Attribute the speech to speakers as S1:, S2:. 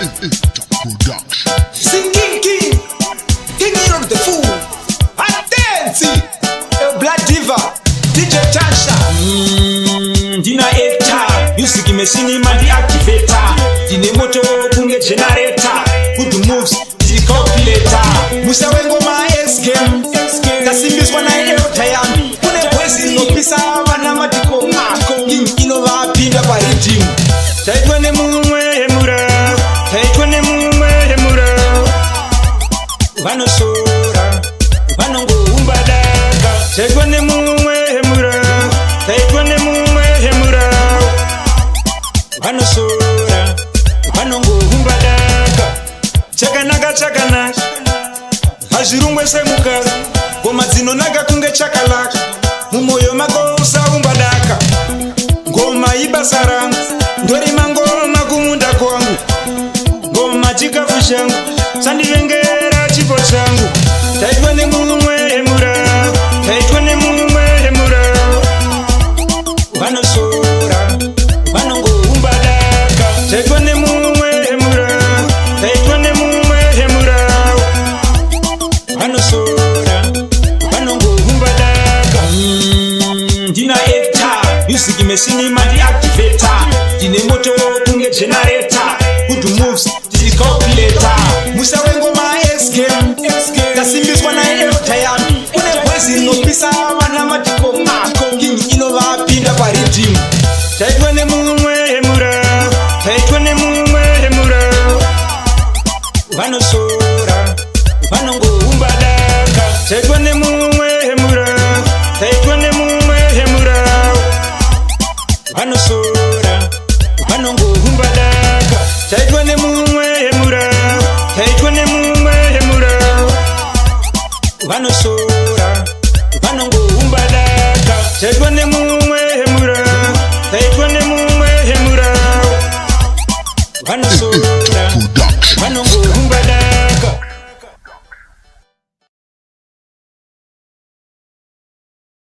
S1: Production.
S2: Singing King, King of the Fool, Atenzi, Black Diva, DJ Tasha. Dina Eta, music machine mandi activator. Dine moto kunge generator. Good moves, the calculator. Musa wengo ma escape. Kasimbis wana elota yami. Kune kwezi no pisa wana matiko. King inova pinda pa regime. Taitwane mumwe hemura. Taitwane mumwe hemura. Vano sora, vano ngumba daga. Taitwane mumwe hemura. Taitwane mumwe hemura. Vano sora, vano ngumba daga. Chakanaka chakanaka. Hazvirungwe semuka. Ngoma dzinonaka kunge chakalaka. Mumoyo mako usaumba daka. Ngoma ibasa rangu. Ndorima ngoma kumunda kwangu. Ngoma chikafu changu. Sandivengera chipo changu. Taitwane mumwe hemura. Taitwane mumwe hemura. Vanosora, vanongoumba daka. Taitwane mumwe hemura. Taitwane mumwe hemura. Vanosora, vanongoumba daka. Dina Eta, music machine mandi activator. Dine moto kunge generator. Good moves, the calculator. Musa wengo ma escape. Kasimbis wana elota yami. Kune kwezi no pisa wana matiko. King inova pinda pa regime. Taitwane mumwe hemura. Taitwane mumwe hemura. Vanosora, vanongoumba daka. Taitwane mumwe hemura. Taitwane mumwe hemura. Vanosora, vanongoumba daka. Taitwane mumwe hemura. Taitwane mumwe hemura. Vanosora, vanongoumba daka. Taitwane mumwe hemura. Taitwane mumwe hemura. Vanosora.